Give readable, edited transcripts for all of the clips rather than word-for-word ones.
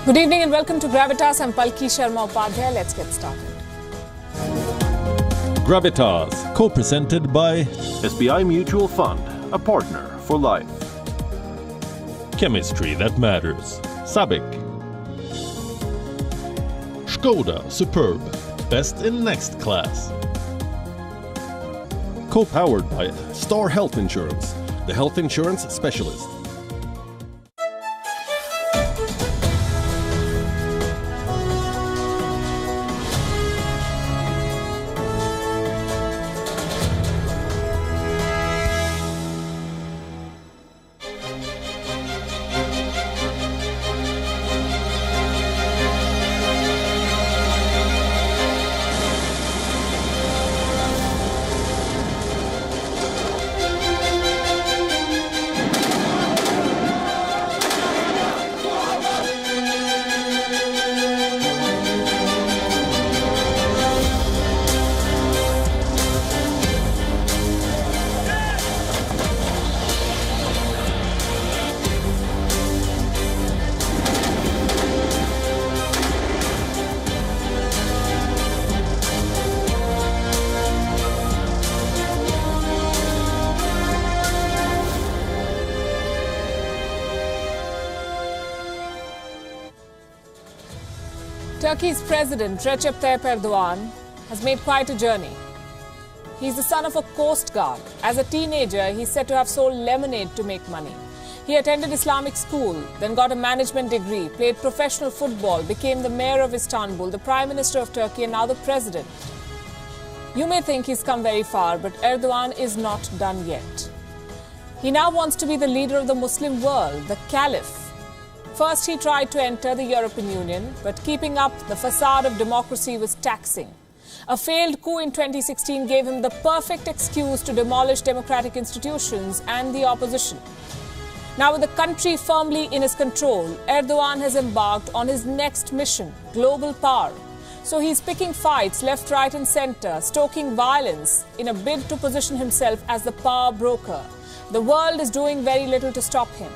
Good evening and welcome to Gravitas. I'm Palki Sharma Upadhyay. Let's get started. Gravitas, co-presented by SBI Mutual Fund, a partner for life. Chemistry that matters. SABIC. Skoda Superb, best in next class. Co-powered by Star Health Insurance, the health insurance specialist. Turkey's President Recep Tayyip Erdogan has made quite a journey. He's the son of a coast guard. As a teenager, he's said to have sold lemonade to make money. He attended Islamic school, then got a management degree, played professional football, became the mayor of Istanbul, the Prime Minister of Turkey, and now the President. You may think he's come very far, but Erdogan is not done yet. He now wants to be the leader of the Muslim world, the Caliph. First, he tried to enter the European Union, but keeping up the facade of democracy was taxing. A failed coup in 2016 gave him the perfect excuse to demolish democratic institutions and the opposition. Now, with the country firmly in his control, Erdogan has embarked on his next mission, global power. So he's picking fights left, right and centre, stoking violence in a bid to position himself as the power broker. The world is doing very little to stop him.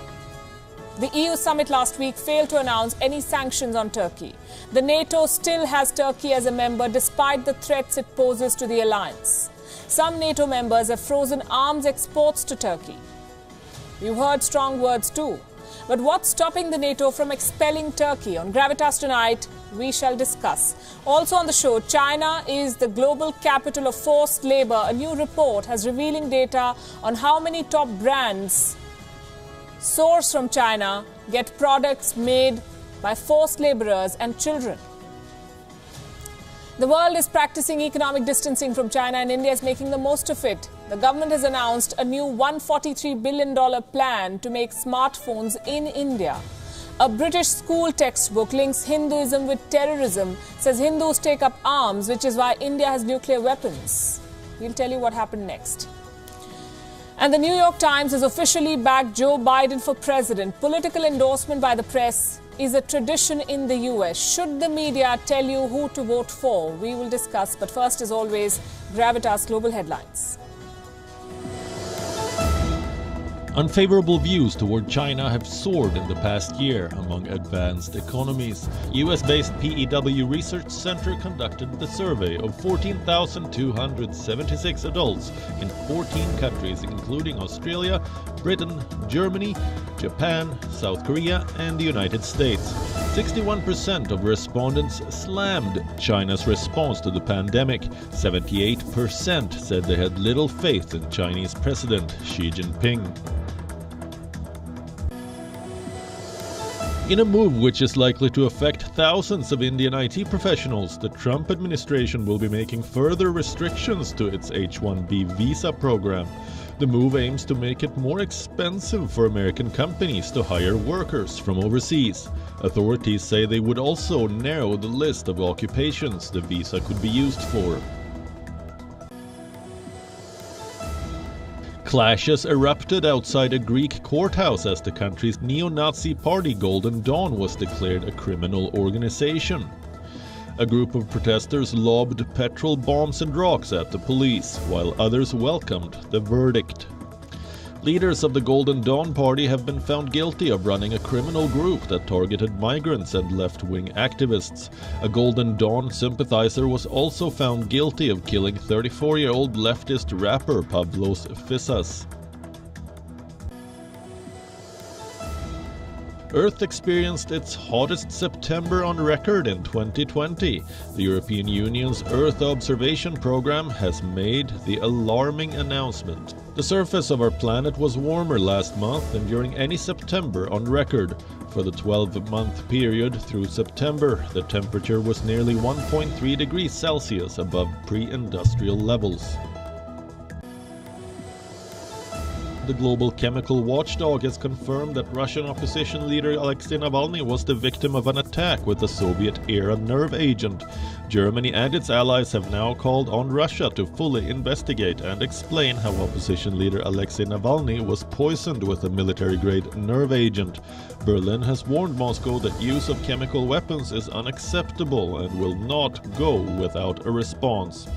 The EU summit last week failed to announce any sanctions on Turkey. The NATO still has Turkey as a member despite the threats it poses to the alliance. Some NATO members have frozen arms exports to Turkey. You've heard strong words too. But what's stopping the NATO from expelling Turkey? On Gravitas tonight, we shall discuss. Also on the show, China is the global capital of forced labour. A new report has revealing data on how many top brands sourced from China get products made by forced labourers and children. The world is practicing economic distancing from China and India is making the most of it. The government has announced a new $143 billion plan to make smartphones in India. A British school textbook links Hinduism with terrorism, says Hindus take up arms, which is why India has nuclear weapons. We'll tell you what happened next. And the New York Times has officially backed Joe Biden for president. Political endorsement by the press is a tradition in the US. Should the media tell you who to vote for? We will discuss. But first, as always, Gravitas Global Headlines. Unfavorable views toward China have soared in the past year among advanced economies. US-based PEW Research Center conducted the survey of 14,276 adults in 14 countries, including Australia, Britain, Germany, Japan, South Korea, and the United States. 61% of respondents slammed China's response to the pandemic. 78% said they had little faith in Chinese President Xi Jinping. In a move which is likely to affect thousands of Indian IT professionals, the Trump administration will be making further restrictions to its H-1B visa program. The move aims to make it more expensive for American companies to hire workers from overseas. Authorities say they would also narrow the list of occupations the visa could be used for. Clashes erupted outside a Greek courthouse as the country's neo-Nazi party Golden Dawn was declared a criminal organization. A group of protesters lobbed petrol bombs and rocks at the police, while others welcomed the verdict. Leaders of the Golden Dawn Party have been found guilty of running a criminal group that targeted migrants and left-wing activists. A Golden Dawn sympathizer was also found guilty of killing 34-year-old leftist rapper Pavlos Fyssas. Earth experienced its hottest September on record in 2020. The European Union's Earth Observation Programme has made the alarming announcement. The surface of our planet was warmer last month than during any September on record. For the 12-month period through September, the temperature was nearly 1.3 degrees Celsius above pre-industrial levels. The global chemical watchdog has confirmed that Russian opposition leader Alexei Navalny was the victim of an attack with a Soviet-era nerve agent. Germany and its allies have now called on Russia to fully investigate and explain how opposition leader Alexei Navalny was poisoned with a military-grade nerve agent. Berlin has warned Moscow that use of chemical weapons is unacceptable and will not go without a response.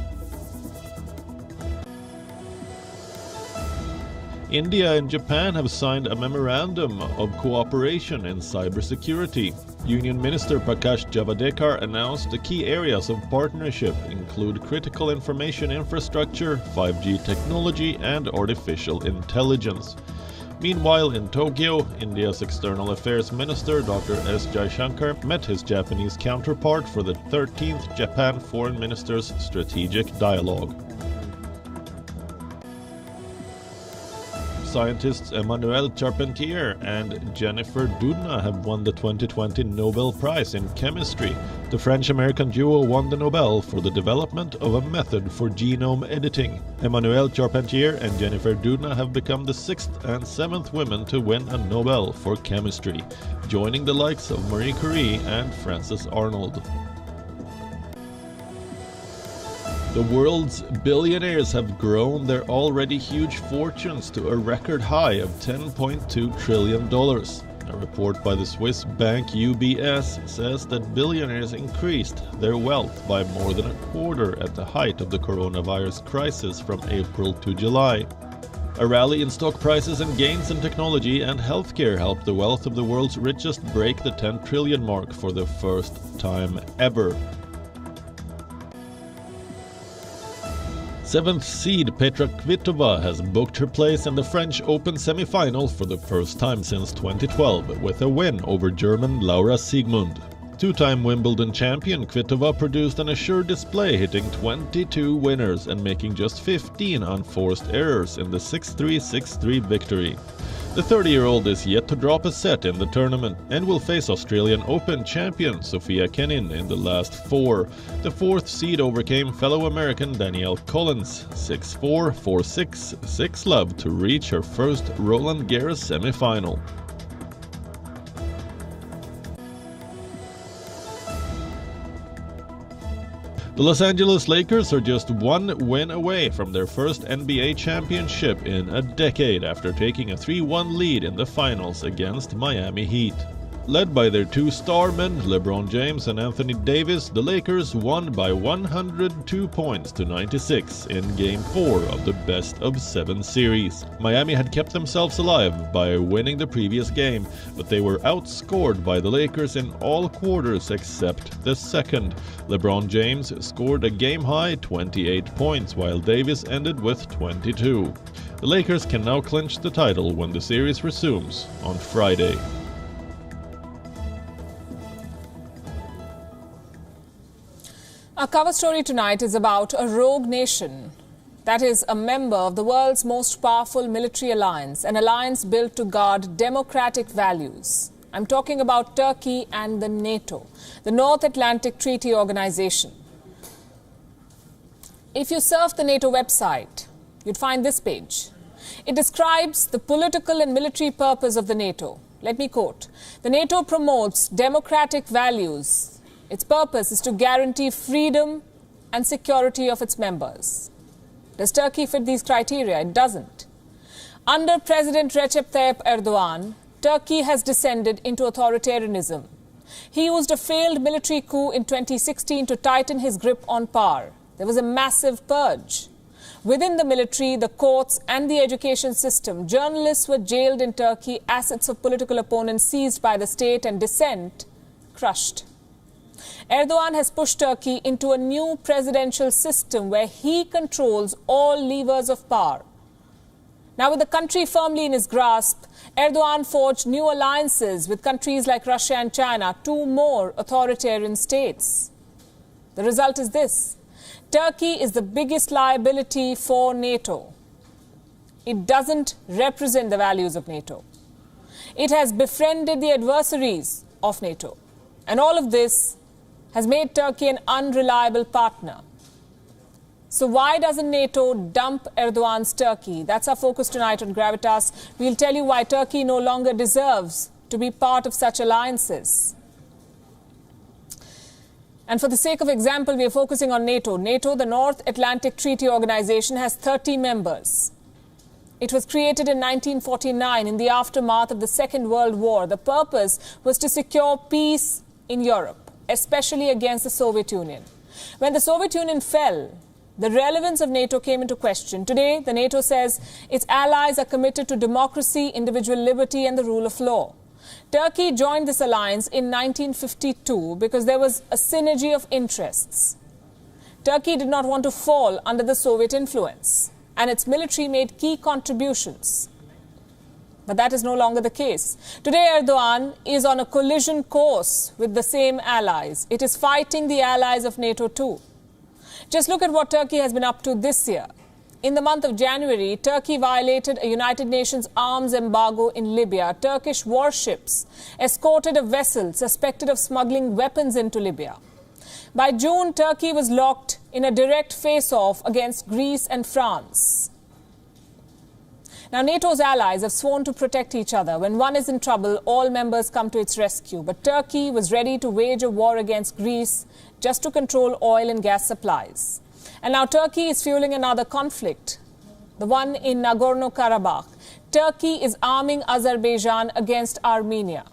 India and Japan have signed a memorandum of cooperation in cybersecurity. Union Minister Prakash Javadekar announced the key areas of partnership include critical information infrastructure, 5G technology, and artificial intelligence. Meanwhile, in Tokyo, India's External Affairs Minister Dr. S. Jaishankar met his Japanese counterpart for the 13th Japan Foreign Ministers' Strategic Dialogue. Scientists Emmanuelle Charpentier and Jennifer Doudna have won the 2020 Nobel Prize in Chemistry. The French-American duo won the Nobel for the development of a method for genome editing. Emmanuelle Charpentier and Jennifer Doudna have become the 6th and 7th women to win a Nobel for Chemistry, joining the likes of Marie Curie and Frances Arnold. The world's billionaires have grown their already huge fortunes to a record high of $10.2 trillion. A report by the Swiss bank UBS says that billionaires increased their wealth by more than a quarter at the height of the coronavirus crisis from April to July. A rally in stock prices and gains in technology and healthcare helped the wealth of the world's richest break the 10 trillion mark for the first time ever. 7th seed Petra Kvitova has booked her place in the French Open semi-final for the first time since 2012 with a win over German Laura Siegemund. Two-time Wimbledon champion Kvitova produced an assured display, hitting 22 winners and making just 15 unforced errors in the 6-3, 6-3 victory. The 30-year-old is yet to drop a set in the tournament and will face Australian Open champion Sofia Kenin in the last 4. The 4th seed overcame fellow American Danielle Collins 6-4, 4-6, 6-love to reach her first Roland Garros semi-final. The Los Angeles Lakers are just one win away from their first NBA championship in a decade after taking a 3-1 lead in the finals against Miami Heat. Led by their two star men, LeBron James and Anthony Davis, the Lakers won by 102 points to 96 in Game 4 of the best-of-7 series. Miami had kept themselves alive by winning the previous game, but they were outscored by the Lakers in all quarters except the second. LeBron James scored a game-high 28 points, while Davis ended with 22. The Lakers can now clinch the title when the series resumes on Friday. Our cover story tonight is about a rogue nation that is a member of the world's most powerful military alliance, an alliance built to guard democratic values. I'm talking about Turkey and the NATO, the North Atlantic Treaty Organization. If you surf the NATO website, you'd find this page. It describes the political and military purpose of the NATO. Let me quote, "The NATO promotes democratic values. Its purpose is to guarantee freedom and security of its members." Does Turkey fit these criteria? It doesn't. Under President Recep Tayyip Erdogan, Turkey has descended into authoritarianism. He used a failed military coup in 2016 to tighten his grip on power. There was a massive purge. Within the military, the courts and the education system, journalists were jailed in Turkey, assets of political opponents seized by the state, and dissent crushed. Erdogan has pushed Turkey into a new presidential system where he controls all levers of power. Now, with the country firmly in his grasp, Erdogan forged new alliances with countries like Russia and China, two more authoritarian states. The result is this: Turkey is the biggest liability for NATO. It doesn't represent the values of NATO. It has befriended the adversaries of NATO. And all of this has made Turkey an unreliable partner. So why doesn't NATO dump Erdogan's Turkey? That's our focus tonight on Gravitas. We'll tell you why Turkey no longer deserves to be part of such alliances. And for the sake of example, we are focusing on NATO. NATO, the North Atlantic Treaty Organization, has 30 members. It was created in 1949 in the aftermath of the Second World War. The purpose was to secure peace in Europe, especially against the Soviet Union. When the Soviet Union fell, the relevance of NATO came into question. Today, the NATO says its allies are committed to democracy, individual liberty, and the rule of law. Turkey joined this alliance in 1952 because there was a synergy of interests. Turkey did not want to fall under the Soviet influence, and its military made key contributions. But that is no longer the case. Today, Erdogan is on a collision course with the same allies. It is fighting the allies of NATO too. Just look at what Turkey has been up to this year. In the month of January, Turkey violated a United Nations arms embargo in Libya. Turkish warships escorted a vessel suspected of smuggling weapons into Libya. By June, Turkey was locked in a direct face-off against Greece and France. Now, NATO's allies have sworn to protect each other. When one is in trouble, all members come to its rescue. But Turkey was ready to wage a war against Greece just to control oil and gas supplies. And now Turkey is fueling another conflict, the one in Nagorno-Karabakh. Turkey is arming Azerbaijan against Armenia.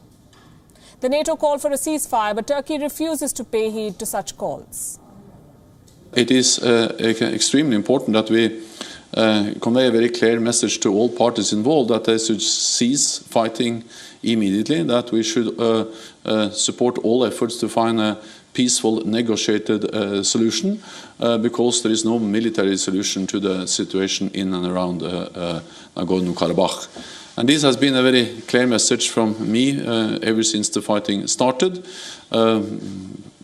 The NATO called for a ceasefire, but Turkey refuses to pay heed to such calls. It is extremely important that we convey a very clear message to all parties involved that they should cease fighting immediately, that we should support all efforts to find a peaceful, negotiated solution, because there is no military solution to the situation in and around Nagorno-Karabakh. And this has been a very clear message from me ever since the fighting started,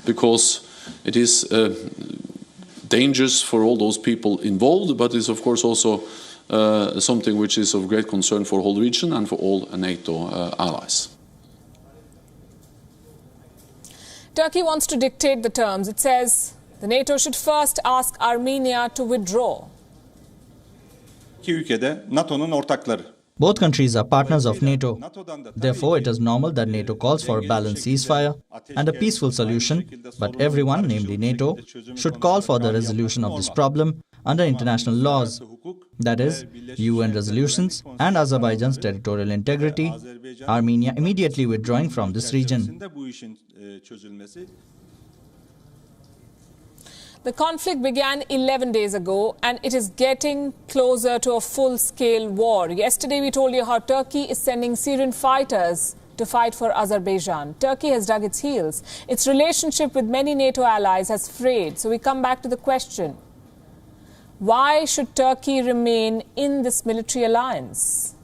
because it is dangerous for all those people involved, but it's of course also something which is of great concern for the whole region and for all NATO allies. Turkey wants to dictate the terms. It says the NATO should first ask Armenia to withdraw. Both countries are partners of NATO. Therefore, it is normal that NATO calls for a balanced ceasefire and a peaceful solution, but everyone, namely NATO, should call for the resolution of this problem under international laws, that is, UN resolutions and Azerbaijan's territorial integrity, Armenia immediately withdrawing from this region. The conflict began 11 days ago, and it is getting closer to a full-scale war. Yesterday, we told you how Turkey is sending Syrian fighters to fight for Azerbaijan. Turkey has dug its heels. Its relationship with many NATO allies has frayed. So we come back to the question, why should Turkey remain in this military alliance?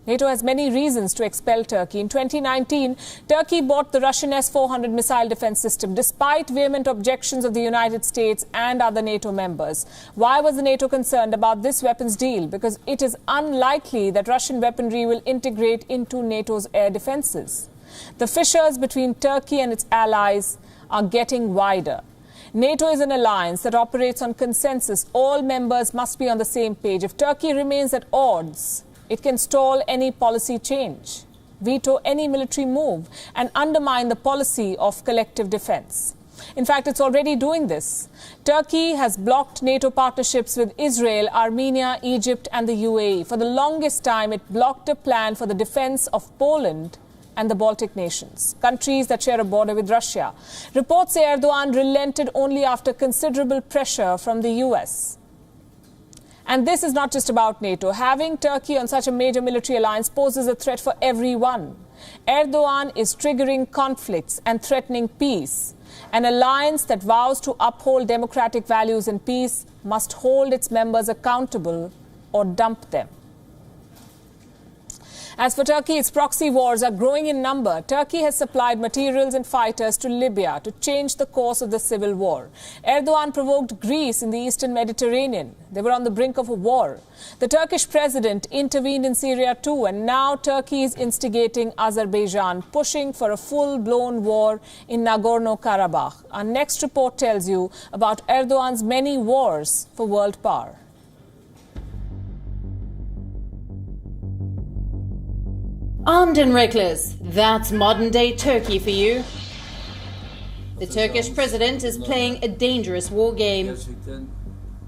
NATO has many reasons to expel Turkey. In 2019, Turkey bought the Russian S-400 missile defense system despite vehement objections of the United States and other NATO members. Why was the NATO concerned about this weapons deal? Because it is unlikely that Russian weaponry will integrate into NATO's air defenses. The fissures between Turkey and its allies are getting wider. NATO is an alliance that operates on consensus. All members must be on the same page. If Turkey remains at odds, it can stall any policy change, veto any military move, and undermine the policy of collective defense. In fact, it's already doing this. Turkey has blocked NATO partnerships with Israel, Armenia, Egypt, and the UAE. For the longest time, it blocked a plan for the defense of Poland and the Baltic nations, countries that share a border with Russia. Reports say Erdogan relented only after considerable pressure from the US. And this is not just about NATO. Having Turkey on such a major military alliance poses a threat for everyone. Erdogan is triggering conflicts and threatening peace. An alliance that vows to uphold democratic values and peace must hold its members accountable or dump them. As for Turkey, its proxy wars are growing in number. Turkey has supplied materials and fighters to Libya to change the course of the civil war. Erdogan provoked Greece in the eastern Mediterranean. They were on the brink of a war. The Turkish president intervened in Syria too, and now Turkey is instigating Azerbaijan, pushing for a full-blown war in Nagorno-Karabakh. Our next report tells you about Erdogan's many wars for world power. Armed and reckless, that's modern-day Turkey for you. The Turkish president is playing a dangerous war game.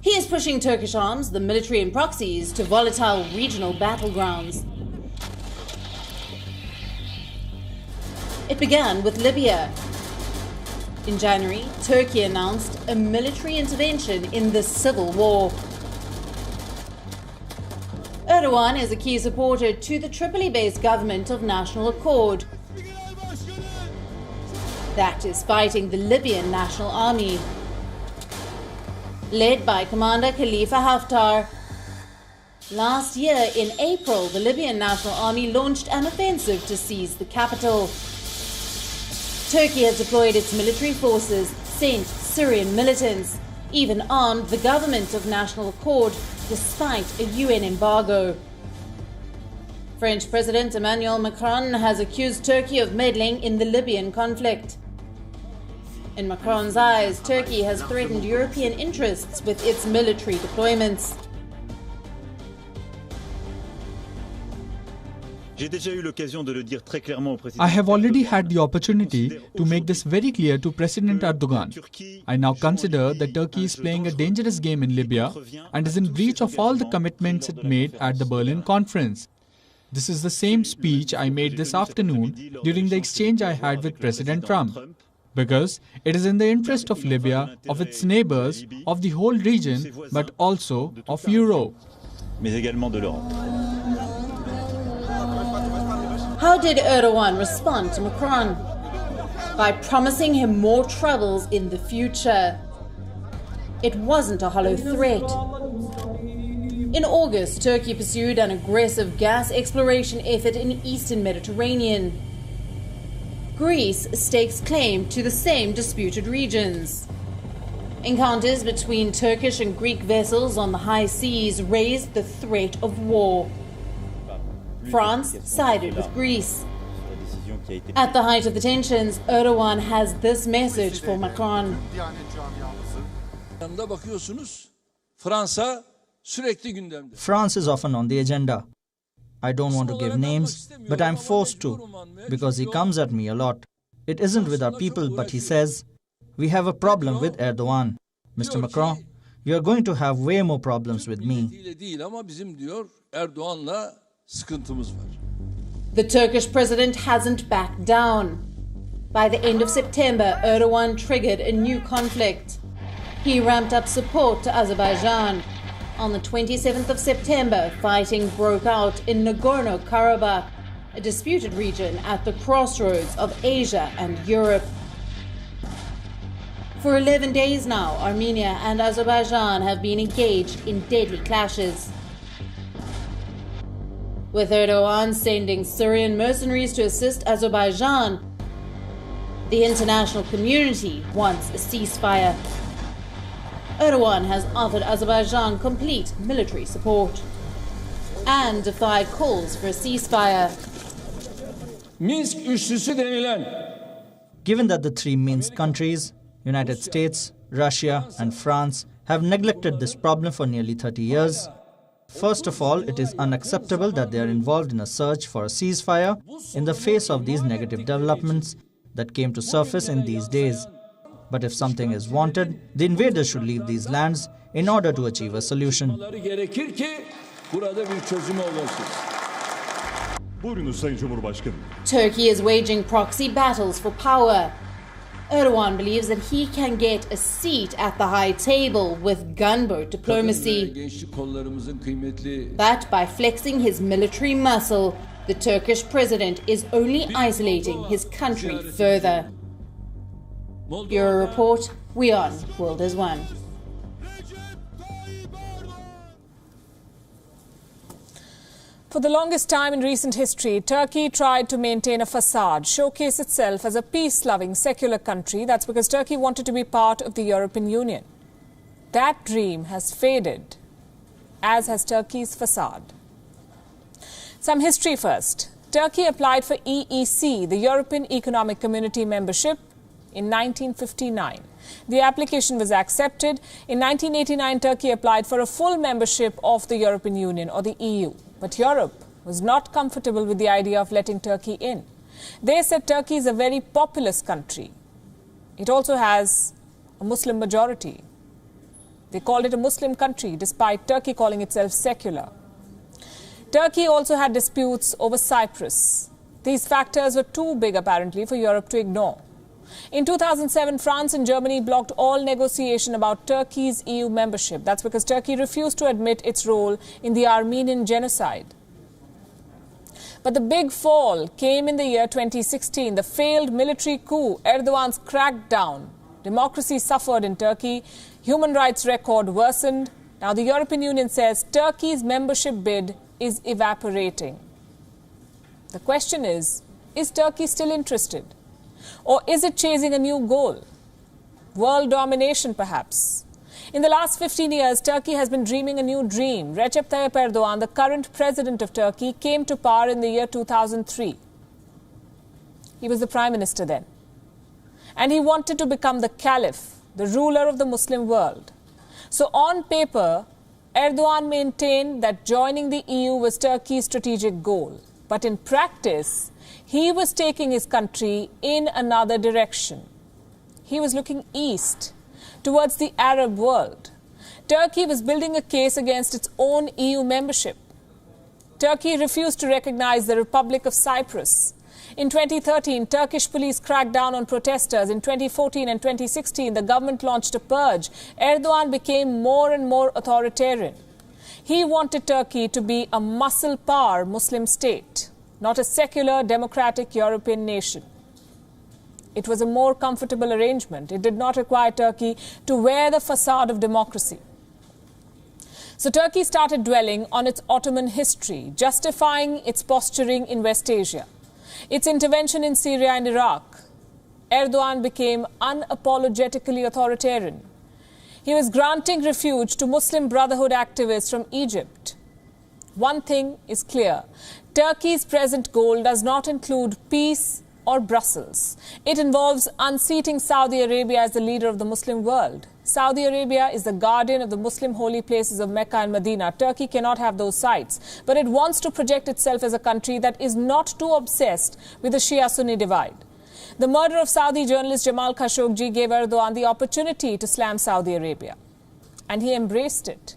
He is pushing Turkish arms, the military and proxies, to volatile regional battlegrounds. It began with Libya. In January, Turkey announced a military intervention in the civil war. Erdogan is a key supporter to the Tripoli-based government of National Accord that is fighting the Libyan National Army, led by Commander Khalifa Haftar. Last year, in April, the Libyan National Army launched an offensive to seize the capital. Turkey has deployed its military forces, sent Syrian militants, even armed the government of National Accord, despite a UN embargo. French President Emmanuel Macron has accused Turkey of meddling in the Libyan conflict. In Macron's eyes, Turkey has threatened European interests with its military deployments. I have already had the opportunity to make this very clear to President Erdogan. I now consider that Turkey is playing a dangerous game in Libya and is in breach of all the commitments it made at the Berlin Conference. This is the same speech I made this afternoon during the exchange I had with President Trump. Because it is in the interest of Libya, of its neighbors, of the whole region, but also of Europe. How did Erdogan respond to Macron? By promising him more troubles in the future. It wasn't a hollow threat. In August, Turkey pursued an aggressive gas exploration effort in the eastern Mediterranean. Greece stakes claim to the same disputed regions. Encounters between Turkish and Greek vessels on the high seas raised the threat of war. France sided with Greece. At the height of the tensions, Erdogan has this message for Macron. France is often on the agenda. I don't want to give names, but I'm forced to, because he comes at me a lot. It isn't with our people, but he says, we have a problem with Erdogan. Mr. Macron, you are going to have way more problems with me. The Turkish president hasn't backed down. By the end of September, Erdogan triggered a new conflict. He ramped up support to Azerbaijan. On the 27th of September, fighting broke out in Nagorno-Karabakh, a disputed region at the crossroads of Asia and Europe. For 11 days now, Armenia and Azerbaijan have been engaged in deadly clashes. With Erdogan sending Syrian mercenaries to assist Azerbaijan, the international community wants a ceasefire. Erdogan has offered Azerbaijan complete military support and defied calls for a ceasefire. Given that the three Minsk countries, United States, Russia and France, have neglected this problem for nearly 30 years, first of all, it is unacceptable that they are involved in a search for a ceasefire in the face of these negative developments that came to surface in these days. But if something is wanted, the invaders should leave these lands in order to achieve a solution. Turkey is waging proxy battles for power. Erdogan believes that he can get a seat at the high table with gunboat diplomacy. But by flexing his military muscle, the Turkish president is only isolating his country further. Bureau Report, WION, World is One. For the longest time in recent history, Turkey tried to maintain a facade, showcase itself as a peace-loving, secular country. That's because Turkey wanted to be part of the European Union. That dream has faded, as has Turkey's facade. Some history first. Turkey applied for EEC, the European Economic Community membership, in 1959. The application was accepted. In 1989, Turkey applied for a full membership of the European Union, or the EU. But Europe was not comfortable with the idea of letting Turkey in. They said Turkey is a very populous country. It also has a Muslim majority. They called it a Muslim country, despite Turkey calling itself secular. Turkey also had disputes over Cyprus. These factors were too big, apparently, for Europe to ignore. In 2007, France and Germany blocked all negotiation about Turkey's EU membership. That's because Turkey refused to admit its role in the Armenian genocide. But the big fall came in the year 2016, the failed military coup, Erdogan's crackdown. Democracy suffered in Turkey. Human rights record worsened. Now the European Union says Turkey's membership bid is evaporating. The question is Turkey still interested? Or is it chasing a new goal? World domination, perhaps. In the last 15 years, Turkey has been dreaming a new dream. Recep Tayyip Erdogan, the current president of Turkey, came to power in the year 2003. He was the prime minister then. And he wanted to become the caliph, the ruler of the Muslim world. So on paper, Erdogan maintained that joining the EU was Turkey's strategic goal. But in practice, he was taking his country in another direction. He was looking east, towards the Arab world. Turkey was building a case against its own EU membership. Turkey refused to recognize the Republic of Cyprus. In 2013, Turkish police cracked down on protesters. In 2014 and 2016, the government launched a purge. Erdogan became more and more authoritarian. He wanted Turkey to be a muscle power Muslim state, not a secular, democratic European nation. It was a more comfortable arrangement. It did not require Turkey to wear the facade of democracy. So Turkey started dwelling on its Ottoman history, justifying its posturing in West Asia, its intervention in Syria and Iraq. Erdogan became unapologetically authoritarian. He was granting refuge to Muslim Brotherhood activists from Egypt. One thing is clear. Turkey's present goal does not include peace or Brussels. It involves unseating Saudi Arabia as the leader of the Muslim world. Saudi Arabia is the guardian of the Muslim holy places of Mecca and Medina. Turkey cannot have those sites, but it wants to project itself as a country that is not too obsessed with the Shia-Sunni divide. The murder of Saudi journalist Jamal Khashoggi gave Erdogan the opportunity to slam Saudi Arabia, and he embraced it.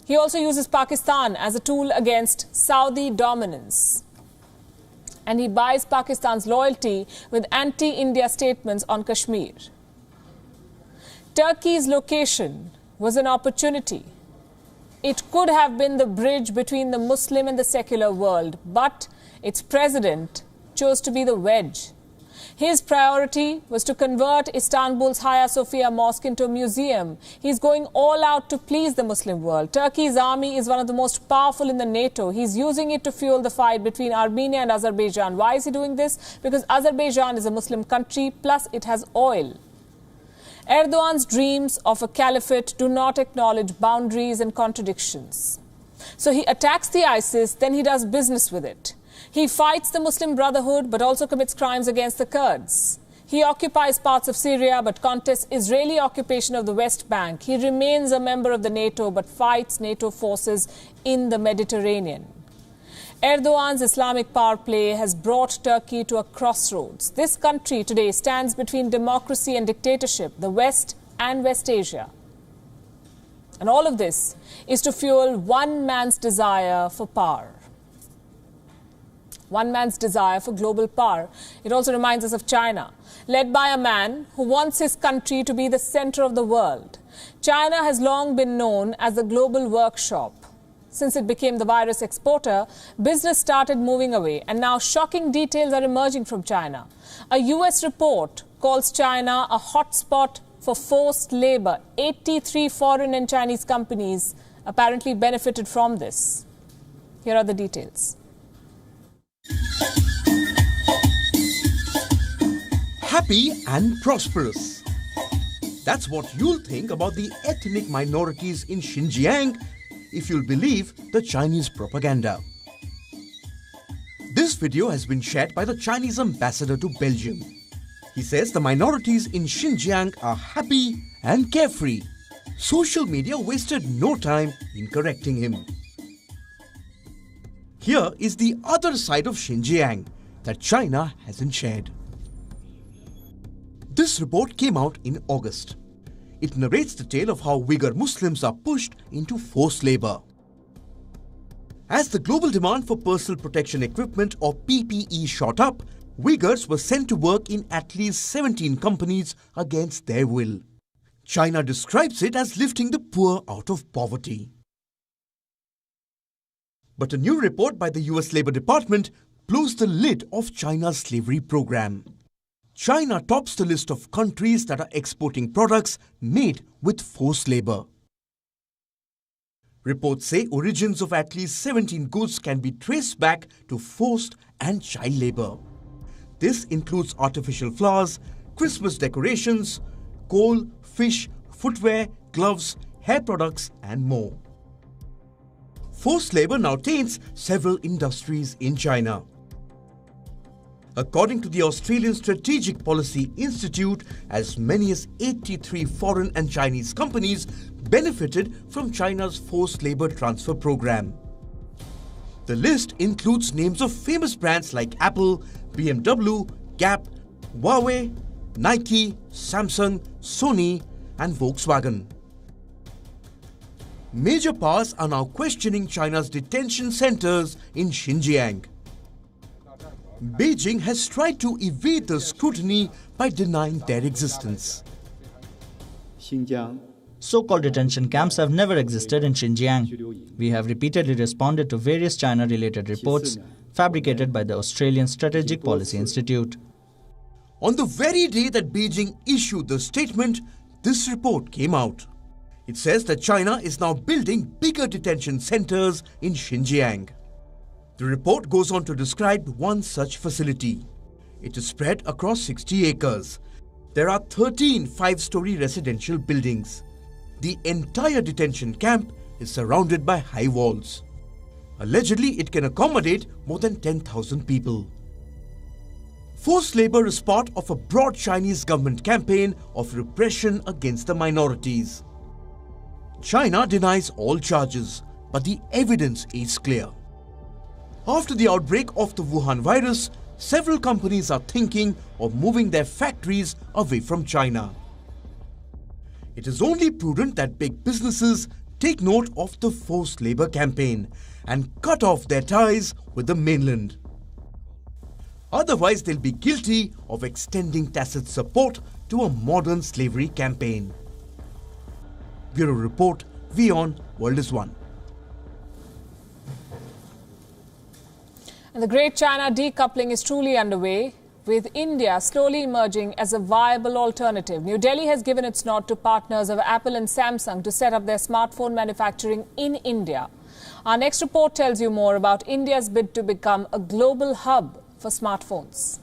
He also uses Pakistan as a tool against Saudi dominance. And he buys Pakistan's loyalty with anti-India statements on Kashmir. Turkey's location was an opportunity. It could have been the bridge between the Muslim and the secular world, but its president chose to be the wedge. His priority was to convert Istanbul's Hagia Sophia Mosque into a museum. He's going all out to please the Muslim world. Turkey's army is one of the most powerful in the NATO. He's using it to fuel the fight between Armenia and Azerbaijan. Why is he doing this? Because Azerbaijan is a Muslim country, plus it has oil. Erdogan's dreams of a caliphate do not acknowledge boundaries and contradictions. So he attacks the ISIS, then he does business with it. He fights the Muslim Brotherhood, but also commits crimes against the Kurds. He occupies parts of Syria, but contests Israeli occupation of the West Bank. He remains a member of the NATO, but fights NATO forces in the Mediterranean. Erdogan's Islamic power play has brought Turkey to a crossroads. This country today stands between democracy and dictatorship, the West and West Asia. And all of this is to fuel one man's desire for power. one man's desire for global power. It also reminds us of China, led by a man who wants his country to be the center of the world. China has long been known as the global workshop. Since it became the virus exporter, business started moving away, and now shocking details are emerging from China. A US report calls China a hotspot for forced labor. 83 foreign and Chinese companies apparently benefited from this. Here are the details. Happy and prosperous. That's what you'll think about the ethnic minorities in Xinjiang if you'll believe the Chinese propaganda. This video has been shared by the Chinese ambassador to Belgium. He says the minorities in Xinjiang are happy and carefree. Social media wasted no time in correcting him. Here is the other side of Xinjiang that China hasn't shared. This report came out in August. It narrates the tale of how Uyghur Muslims are pushed into forced labor. As the global demand for personal protection equipment or PPE shot up, Uyghurs were sent to work in at least 17 companies against their will. China describes it as lifting the poor out of poverty. But a new report by the US Labor Department blows the lid of China's slavery program. China tops the list of countries that are exporting products made with forced labor. Reports say origins of at least 17 goods can be traced back to forced and child labor. This includes artificial flowers, Christmas decorations, coal, fish, footwear, gloves, hair products, and more. Forced labor now taints several industries in China. According to the Australian Strategic Policy Institute, as many as 83 foreign and Chinese companies benefited from China's forced labor transfer program. The list includes names of famous brands like Apple, BMW, Gap, Huawei, Nike, Samsung, Sony, and Volkswagen. Major powers are now questioning China's detention centers in Xinjiang. Beijing has tried to evade the scrutiny by denying their existence. So-called detention camps have never existed in Xinjiang. We have repeatedly responded to various China-related reports fabricated by the Australian Strategic Policy Institute. On the very day that Beijing issued the statement, this report came out. It says that China is now building bigger detention centers in Xinjiang. The report goes on to describe one such facility. It is spread across 60 acres. There are 13 five-story residential buildings. The entire detention camp is surrounded by high walls. Allegedly, it can accommodate more than 10,000 people. Forced labor is part of a broad Chinese government campaign of repression against the minorities. China denies all charges, but the evidence is clear. After the outbreak of the Wuhan virus, several companies are thinking of moving their factories away from China. It is only prudent that big businesses take note of the forced labor campaign and cut off their ties with the mainland. Otherwise, they'll be guilty of extending tacit support to a modern slavery campaign. Bureau Report, WION, World is One. And the Great China decoupling is truly underway, with India slowly emerging as a viable alternative. New Delhi has given its nod to partners of Apple and Samsung to set up their smartphone manufacturing in India. Our next report tells you more about India's bid to become a global hub for smartphones.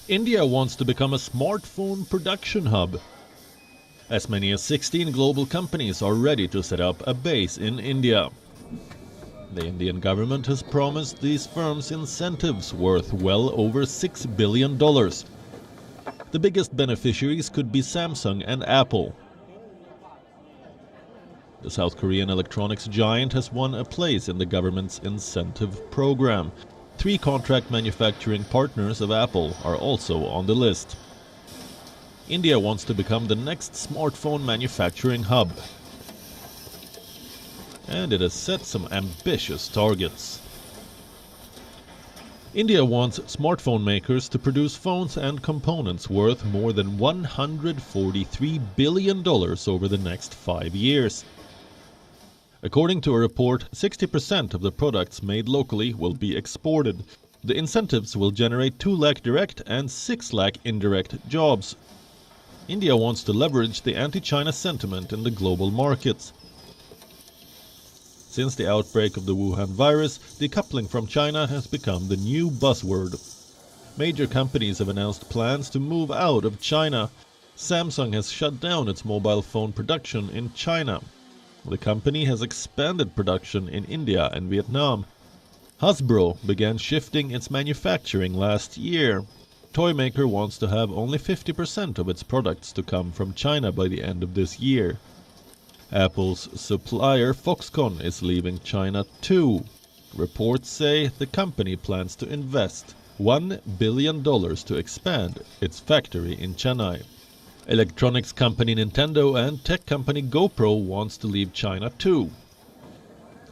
India wants to become a smartphone production hub. As many as 16 global companies are ready to set up a base in India. The Indian government has promised these firms incentives worth well over $6 billion. The biggest beneficiaries could be Samsung and Apple. The South Korean electronics giant has won a place in the government's incentive program. 3 contract manufacturing partners of Apple are also on the list. India wants to become the next smartphone manufacturing hub. And it has set some ambitious targets. India wants smartphone makers to produce phones and components worth more than $143 billion over the next 5 years. According to a report, 60% of the products made locally will be exported. The incentives will generate 2 lakh direct and 6 lakh indirect jobs. India wants to leverage the anti-China sentiment in the global markets. Since the outbreak of the Wuhan virus, decoupling from China has become the new buzzword. Major companies have announced plans to move out of China. Samsung has shut down its mobile phone production in China. The company has expanded production in India and Vietnam. Hasbro began shifting its manufacturing last year. Toy maker wants to have only 50% of its products to come from China by the end of this year. Apple's supplier Foxconn is leaving China too. Reports say the company plans to invest $1 billion to expand its factory in Chennai. Electronics company Nintendo and tech company GoPro wants to leave China too.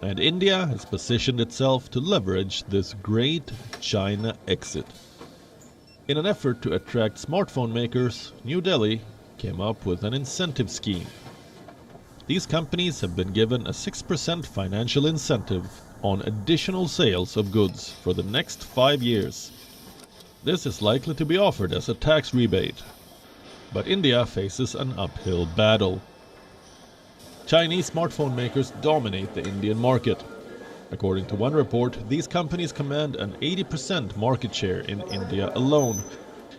And India has positioned itself to leverage this great China exit. In an effort to attract smartphone makers, New Delhi came up with an incentive scheme. These companies have been given a 6% financial incentive on additional sales of goods for the next 5 years. This is likely to be offered as a tax rebate. But India faces an uphill battle. Chinese smartphone makers dominate the Indian market. According to one report, these companies command an 80% market share in India alone.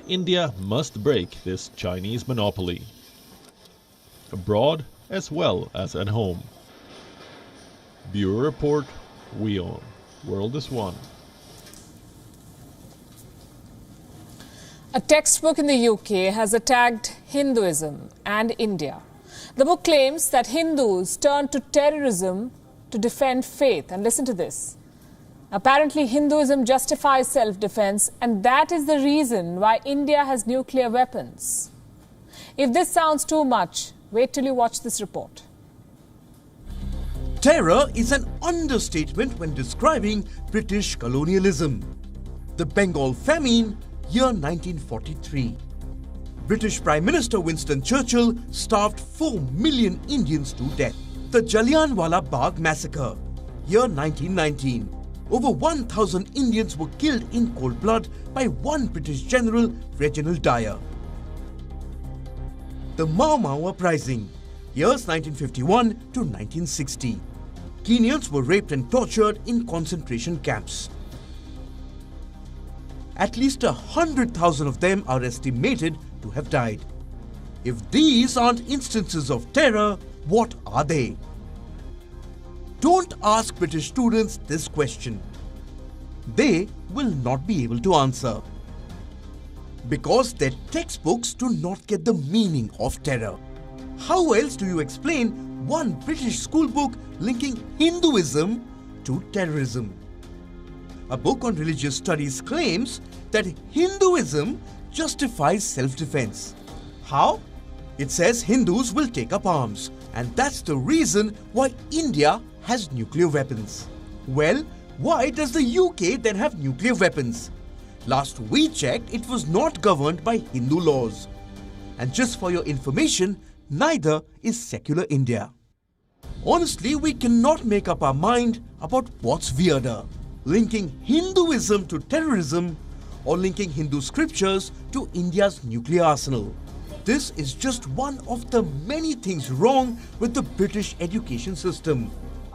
India must break this Chinese monopoly, abroad as well as at home. Bureau Report, WION. World is One. A textbook in the UK has attacked Hinduism and India. The book claims that Hindus turned to terrorism to defend faith. And listen to this. Apparently, Hinduism justifies self-defense, and that is the reason why India has nuclear weapons. If this sounds too much, wait till you watch this report. Terror is an understatement when describing British colonialism. The Bengal famine, year 1943. British Prime Minister Winston Churchill starved 4 million Indians to death. The Jallianwala Bagh massacre, year 1919. Over 1,000 Indians were killed in cold blood by one British general, Reginald Dyer. The Mau Mau uprising, years 1951 to 1960. Kenyans were raped and tortured in concentration camps. At least 100,000 of them are estimated to have died. If these aren't instances of terror, what are they? Don't ask British students this question. They will not be able to answer. Because their textbooks do not get the meaning of terror. How else do you explain one British school book linking Hinduism to terrorism? A book on religious studies claims that Hinduism justifies self-defense. How? It says Hindus will take up arms, and that's the reason why India has nuclear weapons. Well, why does the UK then have nuclear weapons? Last we checked, it was not governed by Hindu laws. And just for your information, neither is secular India. Honestly, we cannot make up our mind about what's weirder, linking Hinduism to terrorism or linking Hindu scriptures to India's nuclear arsenal. This is just one of the many things wrong with the British education system.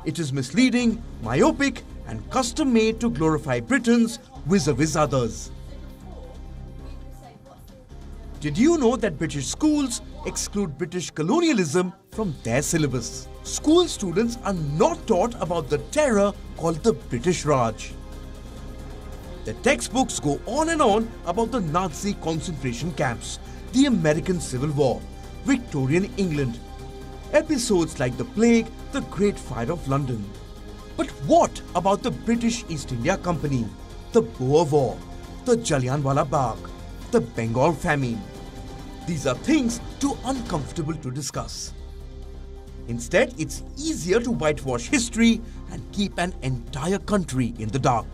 It is misleading, myopic, and custom-made to glorify Britons vis-a-vis others. Did you know that British schools exclude British colonialism from their syllabus? School students are not taught about the terror called the British Raj. The textbooks go on and on about the Nazi concentration camps, the American Civil War, Victorian England, episodes like the Plague, the Great Fire of London. But what about the British East India Company, the Boer War, the Jallianwala Bagh, the Bengal famine? These are things too uncomfortable to discuss. Instead, it's easier to whitewash history and keep an entire country in the dark.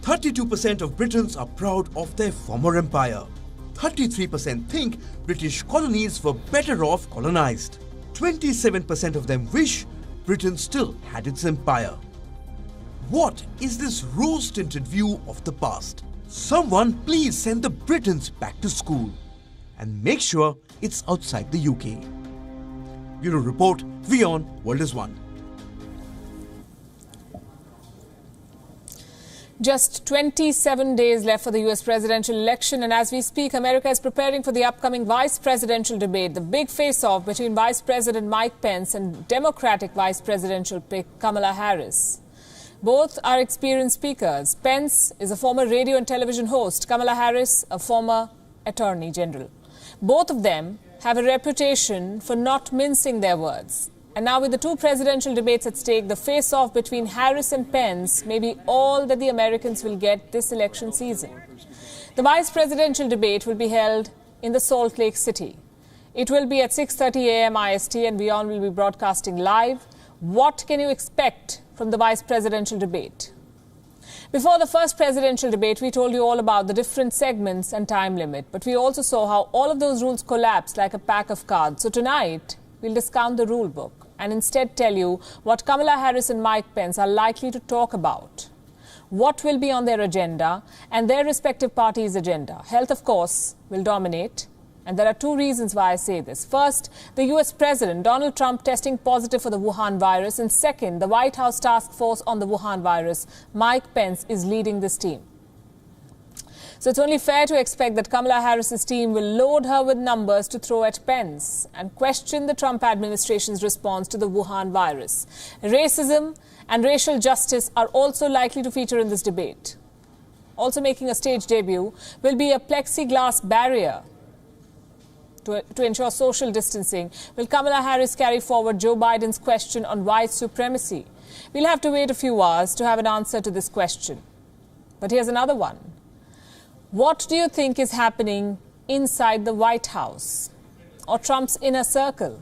32% of Britons are proud of their former empire. 33% think British colonies were better off colonized. 27% of them wish Britain still had its empire. What is this rose-tinted view of the past? Someone please send the Britons back to school and make sure it's outside the UK. Bureau Report, WION, World is One. Just 27 days left for the US presidential election, and as we speak, America is preparing for the upcoming vice presidential debate, the big face-off between Vice President Mike Pence and Democratic vice presidential pick Kamala Harris. Both are experienced speakers. Pence is a former radio and television host, Kamala Harris, a former attorney general. Both of them have a reputation for not mincing their words. And now with the two presidential debates at stake, the face-off between Harris and Pence may be all that the Americans will get this election season. The vice presidential debate will be held in the Salt Lake City. It will be at 6:30 a.m. IST and WION will be broadcasting live. What can you expect from the vice presidential debate? Before the first presidential debate, we told you all about the different segments and time limit, but we also saw how all of those rules collapsed like a pack of cards. So tonight, we'll discount the rule book and instead tell you what Kamala Harris and Mike Pence are likely to talk about, what will be on their agenda and their respective parties' agenda. Health, of course, will dominate. And there are two reasons why I say this. First, the US President Donald Trump testing positive for the Wuhan virus. And second, the White House task force on the Wuhan virus. Mike Pence is leading this team. So it's only fair to expect that Kamala Harris's team will load her with numbers to throw at Pence and question the Trump administration's response to the Wuhan virus. Racism and racial justice are also likely to feature in this debate. Also making a stage debut will be a plexiglass barrier to ensure social distancing. Will Kamala Harris carry forward Joe Biden's question on white supremacy? We'll have to wait a few hours to have an answer to this question. But here's another one. What do you think is happening inside the White House or Trump's inner circle?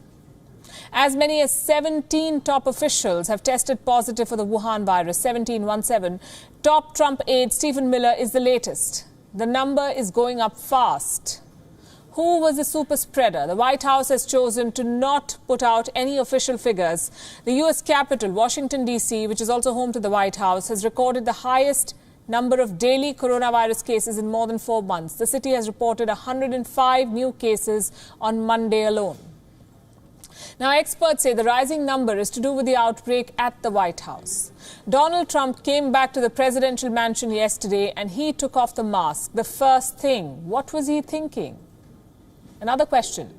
As many as 17 top officials have tested positive for the Wuhan virus, 17. Top Trump aide Stephen Miller is the latest. The number is going up fast. Who was the super spreader? The White House has chosen to not put out any official figures. The U.S. Capitol, Washington, D.C., which is also home to the White House, has recorded the highest number of daily coronavirus cases in more than 4 months. The city has reported 105 new cases on Monday alone. Now, experts say the rising number is to do with the outbreak at the White House. Donald Trump came back to the presidential mansion yesterday and he took off the mask. The first thing, what was he thinking? Another question.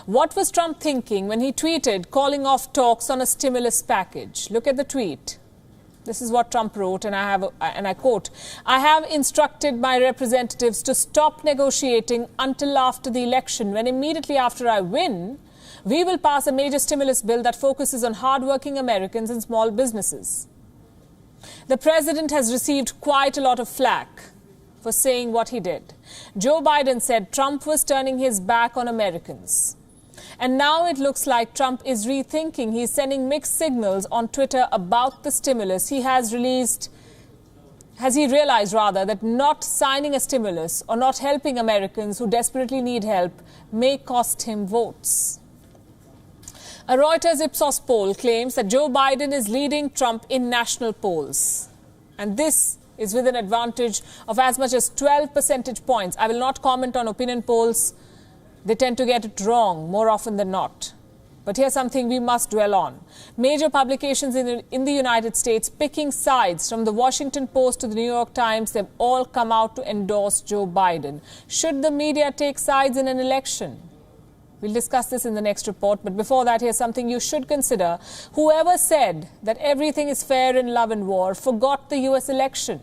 What was Trump thinking when he tweeted calling off talks on a stimulus package? Look at the tweet. This is what Trump wrote, and I quote, "I have instructed my representatives to stop negotiating until after the election, when immediately after I win, we will pass a major stimulus bill that focuses on hardworking Americans and small businesses." The president has received quite a lot of flack for saying what he did. Joe Biden said Trump was turning his back on Americans. And now it looks like Trump is rethinking. He's sending mixed signals on Twitter about the stimulus. Has he realized that not signing a stimulus or not helping Americans who desperately need help may cost him votes? A Reuters Ipsos poll claims that Joe Biden is leading Trump in national polls. And this is with an advantage of as much as 12 percentage points. I will not comment on opinion polls. They tend to get it wrong more often than not. But here's something we must dwell on. Major publications in the United States picking sides, from the Washington Post to the New York Times, they've all come out to endorse Joe Biden. Should the media take sides in an election? We'll discuss this in the next report. But before that, here's something you should consider. Whoever said that everything is fair in love and war forgot the US election.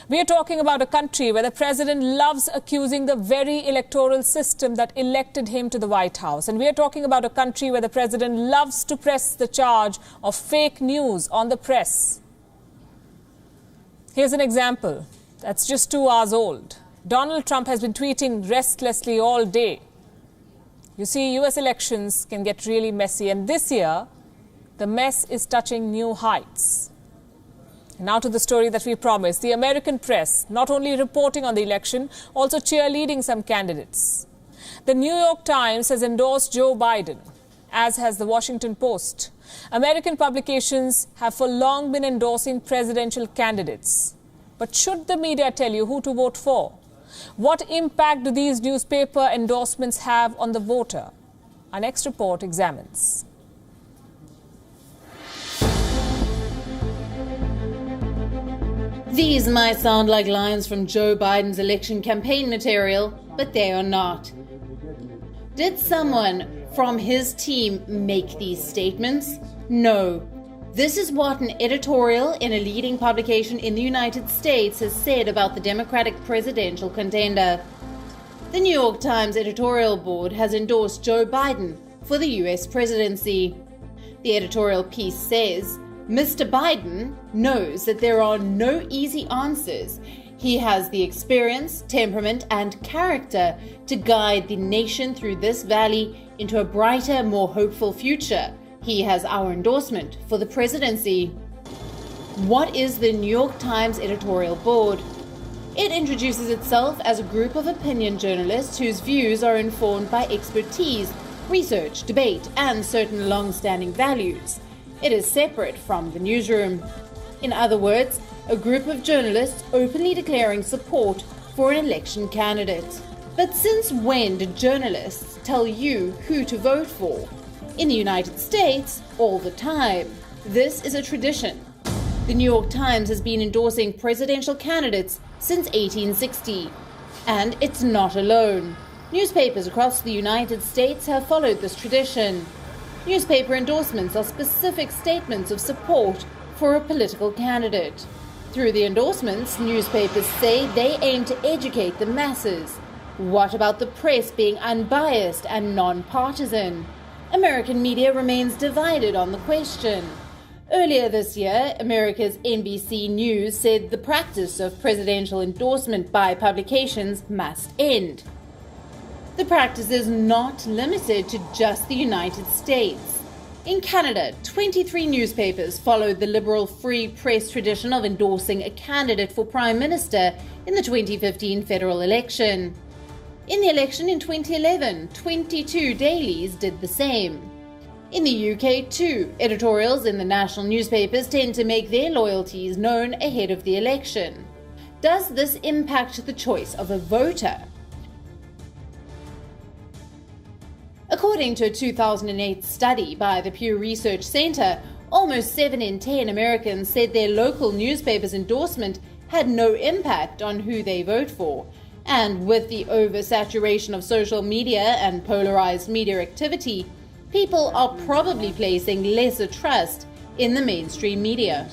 We are talking about a country where the president loves accusing the very electoral system that elected him to the White House. And we are talking about a country where the president loves to press the charge of fake news on the press. Here's an example that's just 2 hours old. Donald Trump has been tweeting restlessly all day. You see, US elections can get really messy. And this year, the mess is touching new heights. Now to the story that we promised. The American press not only reporting on the election, also cheerleading some candidates. The New York Times has endorsed Joe Biden, as has the Washington Post. American publications have for long been endorsing presidential candidates. But should the media tell you who to vote for? What impact do these newspaper endorsements have on the voter? Our next report examines. These might sound like lines from Joe Biden's election campaign material, but they are not. Did someone from his team make these statements? No. This is what an editorial in a leading publication in the United States has said about the Democratic presidential contender. The New York Times editorial board has endorsed Joe Biden for the US presidency. The editorial piece says, Mr. Biden knows that there are no easy answers. He has the experience, temperament, and character to guide the nation through this valley into a brighter, more hopeful future. He has our endorsement for the presidency. What is the New York Times editorial board? It introduces itself as a group of opinion journalists whose views are informed by expertise, research, debate, and certain long-standing values. It is separate from the newsroom. In other words, a group of journalists openly declaring support for an election candidate. But since when did journalists tell you who to vote for? In the United States, all the time. This is a tradition. The New York Times has been endorsing presidential candidates since 1860. And it's not alone. Newspapers across the United States have followed this tradition. Newspaper endorsements are specific statements of support for a political candidate. Through the endorsements, newspapers say they aim to educate the masses. What about the press being unbiased and non-partisan? American media remains divided on the question. Earlier this year, America's NBC News said the practice of presidential endorsement by publications must end. The practice is not limited to just the United States. In Canada, 23 newspapers followed the liberal free press tradition of endorsing a candidate for Prime Minister in the 2015 federal election. In the election in 2011, 22 dailies did the same. In the UK too, editorials in the national newspapers tend to make their loyalties known ahead of the election. Does this impact the choice of a voter? According to a 2008 study by the Pew Research Center, almost 7 in 10 Americans said their local newspaper's endorsement had no impact on who they vote for. And with the oversaturation of social media and polarized media activity, people are probably placing lesser trust in the mainstream media.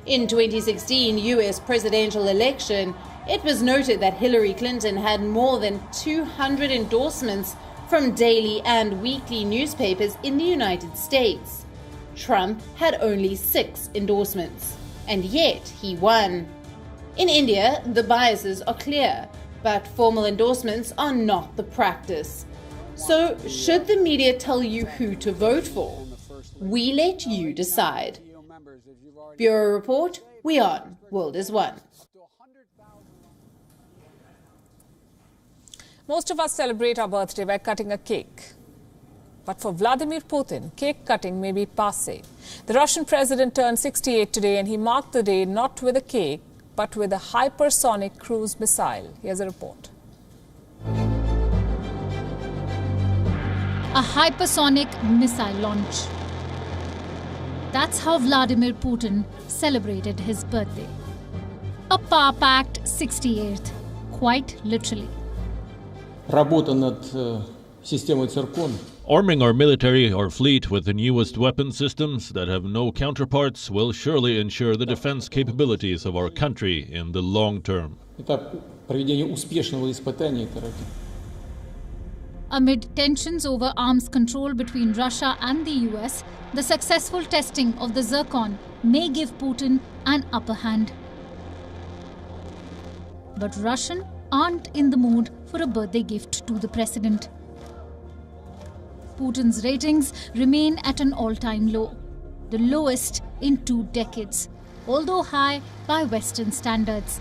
In 2016 US presidential election, it was noted that Hillary Clinton had more than 200 endorsements from daily and weekly newspapers in the United States. Trump had only 6 endorsements, and yet he won. In India, the biases are clear, but formal endorsements are not the practice. So, should the media tell you who to vote for? We let you decide. Bureau Report, WION, World is One. Most of us celebrate our birthday by cutting a cake. But for Vladimir Putin, cake cutting may be passé. The Russian president turned 68 today, and he marked the day not with a cake, but with a hypersonic cruise missile. Here's a report. A hypersonic missile launch. That's how Vladimir Putin celebrated his birthday. A power-packed 68th, quite literally. Arming our military or fleet with the newest weapon systems that have no counterparts will surely ensure the defense capabilities of our country in the long term. Amid tensions over arms control between Russia and the US, the successful testing of the Zircon may give Putin an upper hand. But Russians aren't in the mood for a birthday gift to the president. Putin's ratings remain at an all-time low, the lowest in 2 decades. although high by Western standards.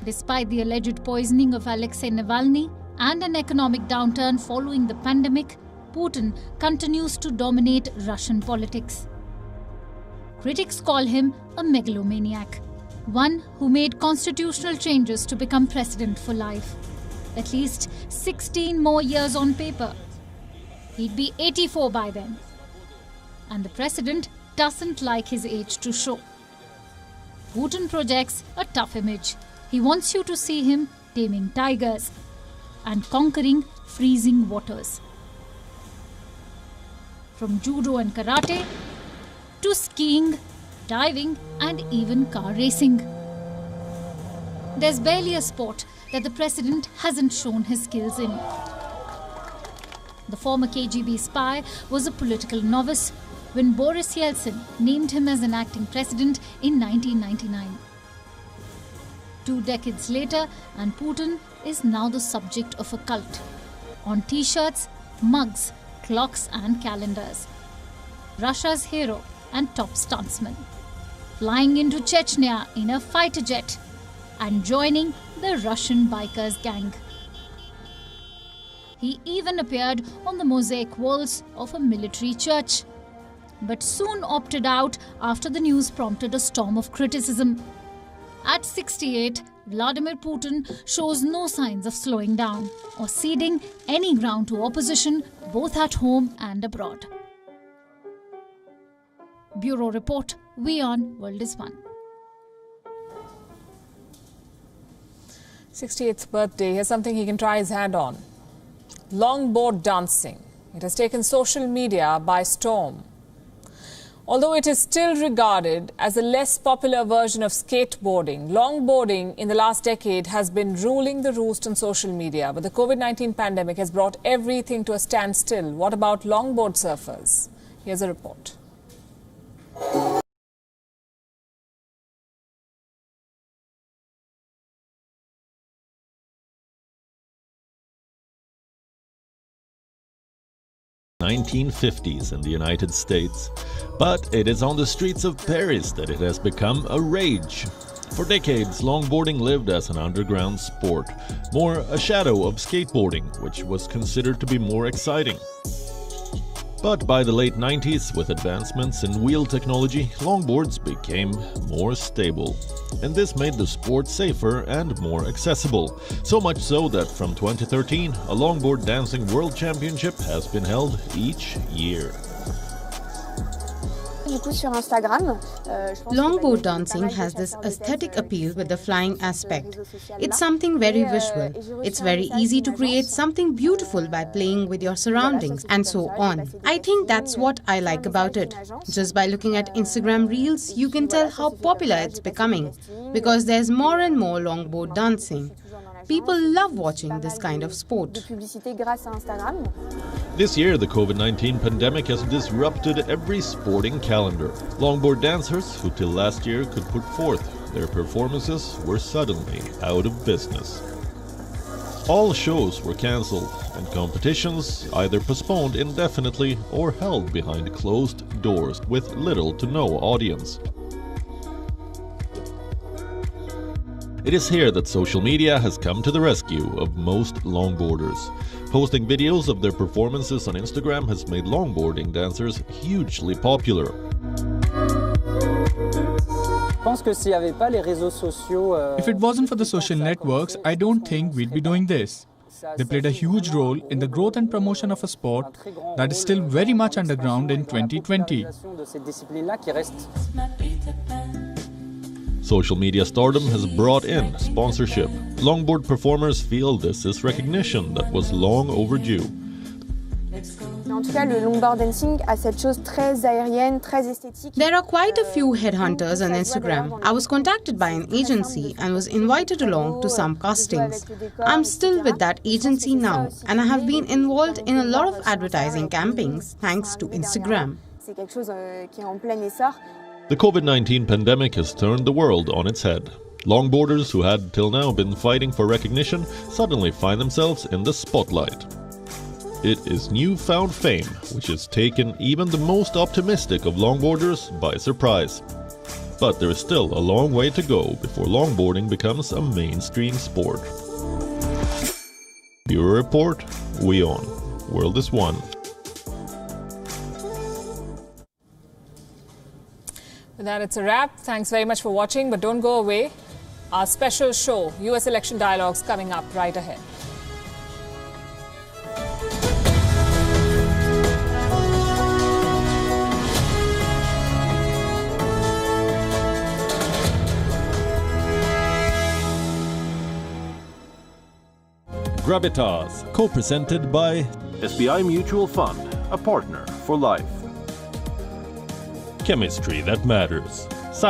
Despite the alleged poisoning of Alexei Navalny and an economic downturn following the pandemic, Putin continues to dominate Russian politics. Critics call him a megalomaniac, one who made constitutional changes to become president for life. At least 16 more years on paper. He'd be 84 by then. And the president doesn't like his age to show. Putin projects a tough image. He wants you to see him taming tigers and conquering freezing waters. From judo and karate to skiing, diving and even car racing. There's barely a sport that the president hasn't shown his skills in. The former KGB spy was a political novice when Boris Yeltsin named him as an acting president in 1999. 2 decades later, and Putin is now the subject of a cult. On t-shirts, mugs, clocks and calendars. Russia's hero and top stuntsman. Flying into Chechnya in a fighter jet and joining the Russian bikers gang. He even appeared on the mosaic walls of a military church, but soon opted out after the news prompted a storm of criticism. At 68, Vladimir Putin shows no signs of slowing down or ceding any ground to opposition both at home and abroad. Bureau Report, WION, World is One. 68th birthday, here's something he can try his hand on. Longboard dancing. It has taken social media by storm. Although it is still regarded as a less popular version of skateboarding, longboarding in the last decade has been ruling the roost on social media. But the COVID-19 pandemic has brought everything to a standstill. What about longboard surfers? Here's a report. (1950s) in the United States, but it is on the streets of Paris that it has become a rage. For decades, longboarding lived as an underground sport, more a shadow of skateboarding, which was considered to be more exciting. But by the late 90s, with advancements in wheel technology, longboards became more stable. And this made the sport safer and more accessible. So much so that from 2013, a longboard dancing world championship has been held each year. Longboard dancing has this aesthetic appeal with the flying aspect. It's something very visual. It's very easy to create something beautiful by playing with your surroundings and so on. I think that's what I like about it. Just by looking at Instagram Reels, you can tell how popular it's becoming because there's more and more longboard dancing. People love watching this kind of sport. This year, the COVID-19 pandemic has disrupted every sporting calendar. Longboard dancers, who till last year could put forth their performances, were suddenly out of business. All shows were cancelled, and competitions either postponed indefinitely or held behind closed doors with little to no audience. It is here that social media has come to the rescue of most longboarders. Posting videos of their performances on Instagram has made longboarding dancers hugely popular. If it wasn't for the social networks, I don't think we'd be doing this. They played a huge role in the growth and promotion of a sport that is still very much underground in 2020. Social media stardom has brought in sponsorship. Longboard performers feel this is recognition that was long overdue. There are quite a few headhunters on Instagram. I was contacted by an agency and was invited along to some castings. I'm still with that agency now, and I have been involved in a lot of advertising campaigns thanks to Instagram. The COVID-19 pandemic has turned the world on its head. Longboarders who had till now been fighting for recognition suddenly find themselves in the spotlight. it is newfound fame, which has taken even the most optimistic of longboarders by surprise. But there is still a long way to go before longboarding becomes a mainstream sport. Bureau Report, WION. World is one. With that, it's a wrap. Thanks very much for watching, but don't go away. Our special show, US Election Dialogues, coming up right ahead. Gravitas, co-presented by SBI Mutual Fund, a partner for life. Chemistry that matters.